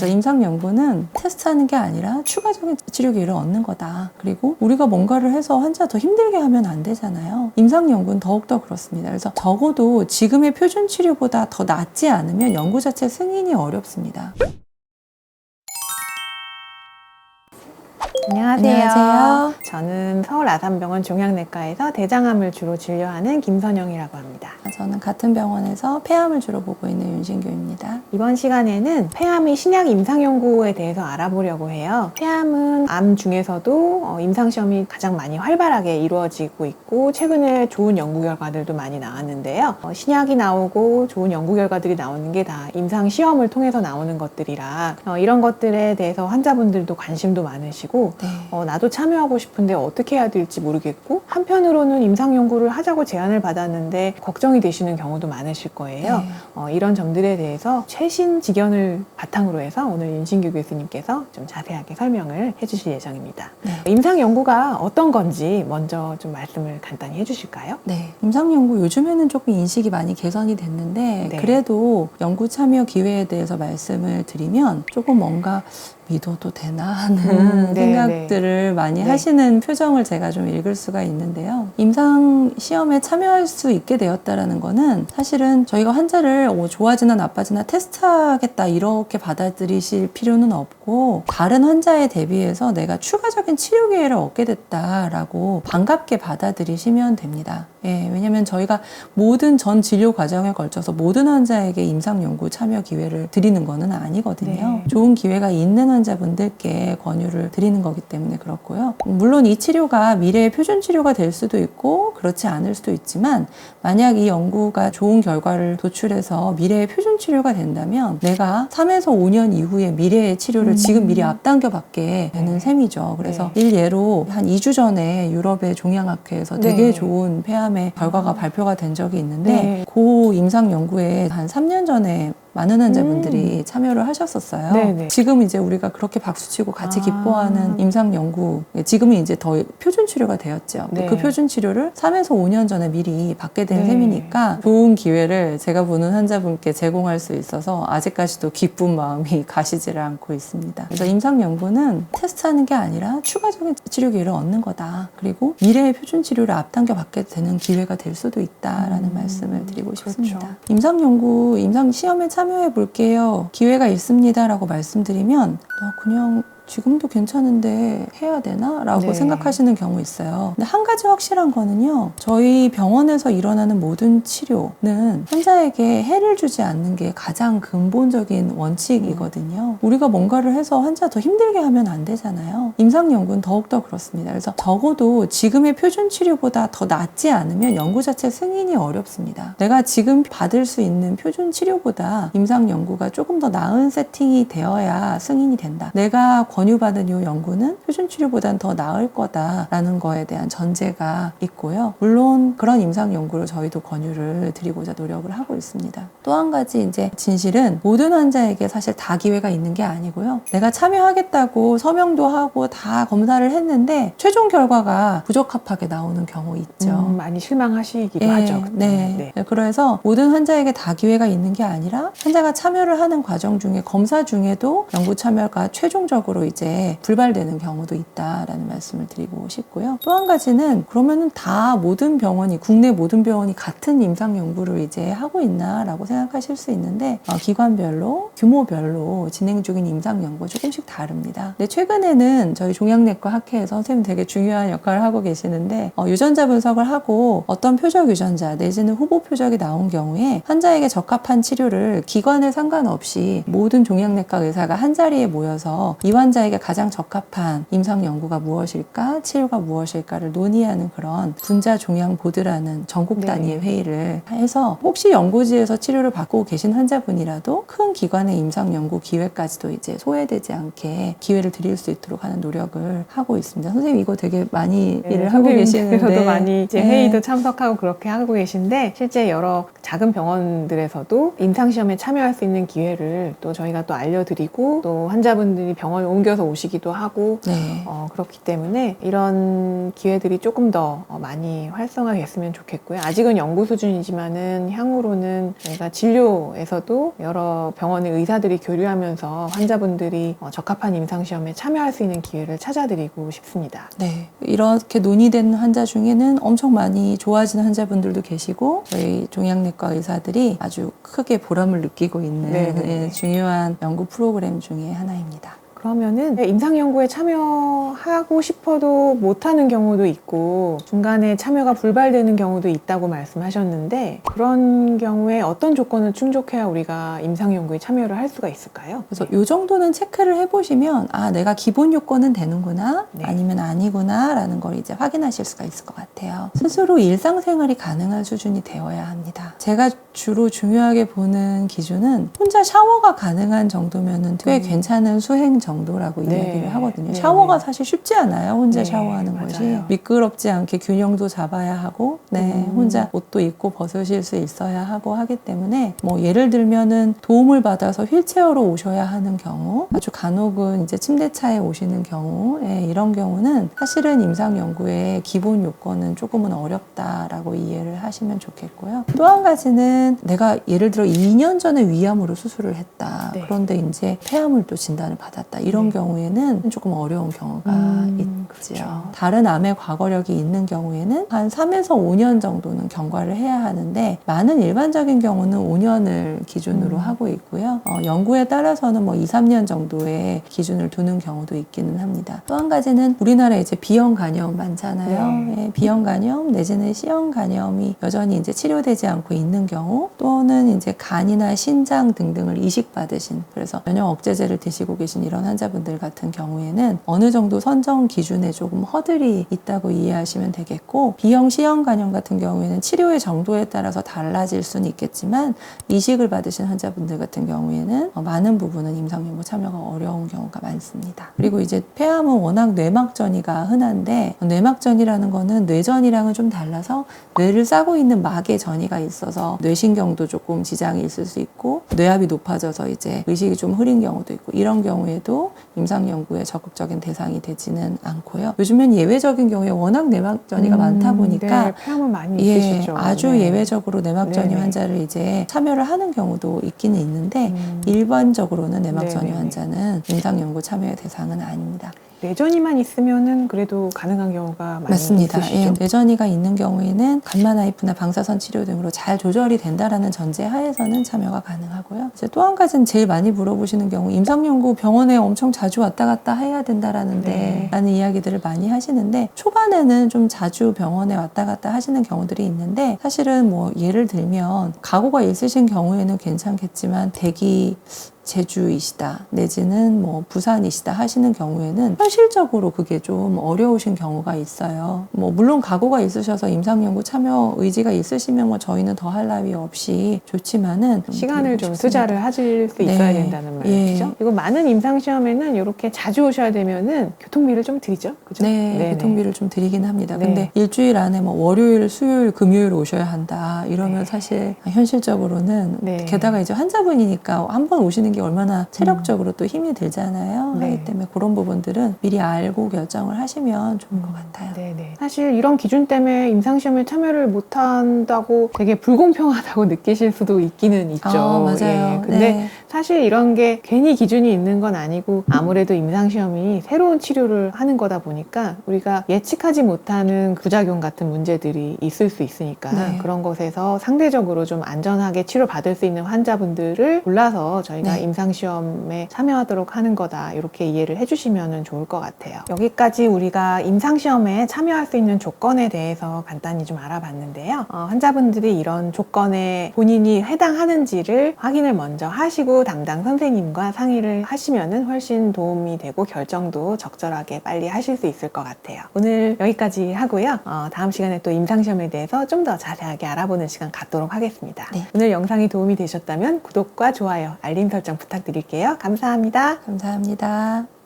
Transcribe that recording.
그래서 임상 연구는 테스트하는 게 아니라 추가적인 치료 기회를 얻는 거다. 그리고 우리가 뭔가를 해서 환자 더 힘들게 하면 안 되잖아요. 임상 연구는 더욱더 그렇습니다. 그래서 적어도 지금의 표준 치료보다 더 낫지 않으면 연구 자체 승인이 어렵습니다. 안녕하세요. 저는 서울 아산병원 종양내과에서 대장암을 주로 진료하는 김선영이라고 합니다. 저는 같은 병원에서 폐암을 주로 보고 있는 윤신규입니다. 이번 시간에는 폐암의 신약 임상 연구에 대해서 알아보려고 해요. 폐암은 암 중에서도 임상시험이 가장 많이 활발하게 이루어지고 있고 최근에 좋은 연구 결과들도 많이 나왔는데요. 신약이 나오고 좋은 연구 결과들이 나오는 게 다 임상시험을 통해서 나오는 것들이라 이런 것들에 대해서 환자분들도 관심도 많으시고 나도 참여하고 싶은데 어떻게 해야 될지 모르겠고 한편으로는 임상 연구를 하자고 제안을 받았는데 걱정이 되시는 경우도 많으실 거예요. 이런 점들에 대해서 최신 지견을 바탕으로 해서 오늘 윤신규 교수님께서 좀 자세하게 설명을 해주실 예정입니다. 임상 연구가 어떤 건지 먼저 좀 말씀을 간단히 해주실까요? 네, 임상 연구 요즘에는 조금 인식이 많이 개선이 됐는데 그래도 연구 참여 기회에 대해서 말씀을 드리면 조금 뭔가 믿어도 되나 하는 생각들을 많이 하시는 표정을 제가 좀 읽을 수가 있는데요. 임상 시험에 참여할 수 있게 되었다라는 거는 사실은 저희가 환자를 좋아지나 나빠지나 테스트하겠다 이렇게 받아들이실 필요는 없고 다른 환자에 대비해서 내가 추가적인 치료 기회를 얻게 됐다라고 반갑게 받아들이시면 됩니다. 왜냐면 저희가 모든 전 진료 과정에 걸쳐서 모든 환자에게 임상 연구 참여 기회를 드리는 거는 아니거든요. 좋은 기회가 있는 환자분들께 권유를 드리는 거기 때문에 그렇고요. 물론 이 치료가 미래의 표준 치료가 될 수도 있고 그렇지 않을 수도 있지만 만약 이 연구가 좋은 결과를 도출해서 미래의 표준 치료가 된다면 내가 3에서 5년 이후에 미래의 치료를 지금 미리 앞당겨 받게 되는 셈이죠. 그래서 일예로 한 2주 전에 유럽의 종양학회에서 되게 좋은 폐암의 결과가 발표가 된 적이 있는데 그 임상 연구에 한 3년 전에 많은 환자분들이 참여를 하셨었어요. 지금 이제 우리가 그렇게 박수치고 같이 기뻐하는 임상 연구, 지금은 이제 더 표준 치료가 되었죠. 그 표준 치료를 3에서 5년 전에 미리 받게 된 셈이니까 좋은 기회를 제가 보는 환자분께 제공할 수 있어서 아직까지도 기쁜 마음이 가시지를 않고 있습니다. 그래서 임상 연구는 테스트하는 게 아니라 추가적인 치료 기회를 얻는 거다. 그리고 미래의 표준 치료를 앞당겨 받게 되는 기회가 될 수도 있다라는 말씀을 드리고 싶습니다. 임상 연구, 임상 시험에 참여해 볼게요. 기회가 있습니다. 라고 말씀드리면 그냥 지금도 괜찮은데 해야 되나? 라고 생각하시는 경우 있어요. 근데 한 가지 확실한 거는요. 저희 병원에서 일어나는 모든 치료는 환자에게 해를 주지 않는 게 가장 근본적인 원칙이거든요. 우리가 뭔가를 해서 환자 더 힘들게 하면 안 되잖아요. 임상 연구는 더욱더 그렇습니다. 그래서 적어도 지금의 표준 치료보다 더 낫지 않으면 연구 자체 승인이 어렵습니다. 내가 지금 받을 수 있는 표준 치료보다 임상 연구가 조금 더 나은 세팅이 되어야 승인이 된다. 내가 권유받은 이 연구는 표준 치료보다는 더 나을 거다라는 거에 대한 전제가 있고요. 물론 그런 임상 연구를 저희도 권유를 드리고자 노력을 하고 있습니다. 또 한 가지 이제 진실은 모든 환자에게 사실 다 기회가 있는 게 아니고요. 내가 참여하겠다고 서명도 하고 다 검사를 했는데 최종 결과가 부적합하게 나오는 경우 있죠. 많이 실망하시기도 하죠. 그래서 모든 환자에게 다 기회가 있는 게 아니라 환자가 참여를 하는 과정 중에 검사 중에도 연구 참여가 최종적으로 이제 불발되는 경우도 있다라는 말씀을 드리고 싶고요. 또 한 가지는 그러면은 다 모든 병원이 국내 모든 병원이 같은 임상 연구를 이제 하고 있나라고 생각하실 수 있는데 기관별로 규모별로 진행 중인 임상 연구가 조금씩 다릅니다. 근데 최근에는 저희 종양내과 학회에서 선생님 되게 중요한 역할을 하고 계시는데 유전자 분석을 하고 어떤 표적 유전자 내지는 후보 표적이 나온 경우에 환자에게 적합한 치료를 기관에 상관없이 모든 종양내과 의사가 한자리에 모여서 이 환자에게 가장 적합한 임상 연구가 무엇일까, 치료가 무엇일까를 논의하는 그런 분자 종양 보드라는 전국 단위의 회의를 해서 혹시 연구지에서 치료를 받고 계신 환자분이라도 큰 기관의 임상 연구 기회까지도 이제 소외되지 않게 기회를 드릴 수 있도록 하는 노력을 하고 있습니다. 선생님 이거 되게 많이 일을 하고 계시는데 많이 이제 회의도 참석하고 그렇게 하고 계신데 실제 여러 작은 병원들에서도 임상시험에 참여할 수 있는 기회를 또 저희가 또 알려드리고 또 환자분들이 병원을 옮겨서 오시기도 하고 네. 그렇기 때문에 이런 기회들이 조금 더 많이 활성화됐으면 좋겠고요. 아직은 연구 수준이지만은 향후로는 저희가 진료에서도 여러 병원의 의사들이 교류하면서 환자분들이 적합한 임상시험에 참여할 수 있는 기회를 찾아드리고 싶습니다. 네. 이렇게 논의된 환자 중에는 엄청 많이 좋아지는 환자분들도 계시고 저희 종양내과 의사들이 아주 크게 보람을 느끼고 있는 네네. 중요한 연구 프로그램 중에 하나입니다. 그러면은 임상연구에 참여하고 싶어도 못하는 경우도 있고 중간에 참여가 불발되는 경우도 있다고 말씀하셨는데 그런 경우에 어떤 조건을 충족해야 우리가 임상연구에 참여를 할 수가 있을까요? 그래서 이 정도는 체크를 해보시면 아 내가 기본 요건은 되는구나 네. 아니면 아니구나 라는 걸 이제 확인하실 수가 있을 것 같아요. 스스로 일상생활이 가능한 수준이 되어야 합니다. 제가 주로 중요하게 보는 기준은 혼자 샤워가 가능한 정도면은 꽤 괜찮은 수행 정도라고 네. 이야기를 하거든요. 네. 샤워가 사실 쉽지 않아요. 혼자 네, 샤워하는 맞아요. 것이 미끄럽지 않게 균형도 잡아야 하고 혼자 옷도 입고 벗으실 수 있어야 하고 하기 때문에 뭐 예를 들면은 도움을 받아서 휠체어로 오셔야 하는 경우 아주 간혹은 이제 침대차에 오시는 경우 이런 경우는 사실은 임상연구의 기본 요건은 조금은 어렵다라고 이해를 하시면 좋겠고요. 또 한 가지는 내가 예를 들어 2년 전에 위암으로 수술을 했다. 네. 그런데 이제 폐암을또 진단을 받았다. 이런 네. 경우에는 조금 어려운 경우가 있지요. 그렇죠. 다른 암의 과거력이 있는 경우에는 한 3에서 5년 정도는 경과를 해야 하는데 많은 일반적인 경우는 5년을 기준으로 하고 있고요. 연구에 따라서는 뭐 2, 3년 정도의 기준을 두는 경우도 있기는 합니다. 또 한 가지는 우리나라에 이제 B형 간염 많잖아요. 네. B형 간염 내지는 C형 간염이 여전히 이제 치료되지 않고 있는 경우 또는 이제 간이나 신장 등등을 이식받으신 그래서 면역 억제제를 드시고 계신 이런 환자분들 같은 경우에는 어느 정도 선정 기준에 조금 허들이 있다고 이해하시면 되겠고 B형, C형 간염 같은 경우에는 치료의 정도에 따라서 달라질 수는 있겠지만 이식을 받으신 환자분들 같은 경우에는 많은 부분은 임상연구 참여가 어려운 경우가 많습니다. 그리고 이제 폐암은 워낙 뇌막전이가 흔한데 뇌막전이라는 거는 뇌전이랑은 좀 달라서 뇌를 싸고 있는 막에 전이가 있어서 뇌신경도 조금 지장이 있을 수 있고 뇌압이 높아져서 이제 의식이 좀 흐린 경우도 있고 이런 경우에도 임상연구에 적극적인 대상이 되지는 않고요. 요즘엔 예외적인 경우에 워낙 뇌막전이가 많다 보니까 네, 폐암은 많이 있으시죠. 아주 네. 예외적으로 뇌막전이 네네. 환자를 이제 참여를 하는 경우도 있기는 있는데 일반적으로는 뇌막전이 네네네. 환자는 임상연구 참여의 대상은 아닙니다. 뇌전이만 있으면은 그래도 가능한 경우가 많이 맞습니다. 있으시죠? 뇌전이가 있는 경우에는 감마나이프나 방사선 치료 등으로 잘 조절이 된다라는 전제 하에서는 참여가 가능하고요. 이제 또 한 가지는 제일 많이 물어보시는 경우 임상연구 병원에 엄청 자주 왔다 갔다 해야 된다라는데 라는 이야기들을 많이 하시는데 초반에는 좀 자주 병원에 왔다 갔다 하시는 경우들이 있는데 사실은 뭐 예를 들면 각오가 있으신 경우에는 괜찮겠지만 대기 제주이시다 내지는 뭐 부산이시다 하시는 경우에는 현실적으로 그게 좀 어려우신 경우가 있어요. 뭐 물론 각오가 있으셔서 임상연구 참여 의지가 있으시면 뭐 저희는 더할 나위 없이 좋지만은 시간을 좀 싶습니다. 투자를 하실 수 있어야 된다는 말이죠. 그리고 많은 임상시험에는 이렇게 자주 오셔야 되면은 교통비를 좀 드리죠. 그죠? 네, 네네. 교통비를 좀 드리긴 합니다. 네. 근데 일주일 안에 뭐 월요일, 수요일, 금요일 오셔야 한다 이러면 사실 현실적으로는 네. 게다가 이제 환자분이니까 한 번 오시는 게 얼마나 체력적으로 또 힘이 들잖아요. 네. 하기 때문에 그런 부분들은 미리 알고 결정을 하시면 좋은 것 같아요. 네네. 사실 이런 기준 때문에 임상시험에 참여를 못한다고 되게 불공평하다고 느끼실 수도 있기는 있죠. 맞아요. 근데 네. 사실 이런 게 괜히 기준이 있는 건 아니고 아무래도 임상시험이 새로운 치료를 하는 거다 보니까 우리가 예측하지 못하는 부작용 같은 문제들이 있을 수 있으니까 네. 그런 것에서 상대적으로 좀 안전하게 치료받을 수 있는 환자분들을 골라서 저희가 네. 임상시험에 참여하도록 하는 거다 이렇게 이해를 해주시면 좋을 것 같아요. 여기까지 우리가 임상시험에 참여할 수 있는 조건에 대해서 간단히 좀 알아봤는데요. 환자분들이 이런 조건에 본인이 해당하는지를 확인을 먼저 하시고 담당 선생님과 상의를 하시면 훨씬 도움이 되고 결정도 적절하게 빨리 하실 수 있을 것 같아요. 오늘 여기까지 하고요. 다음 시간에 또 임상시험에 대해서 좀 더 자세하게 알아보는 시간 갖도록 하겠습니다. 네. 오늘 영상이 도움이 되셨다면 구독과 좋아요, 알림 설정 부탁드릴게요. 감사합니다. 감사합니다.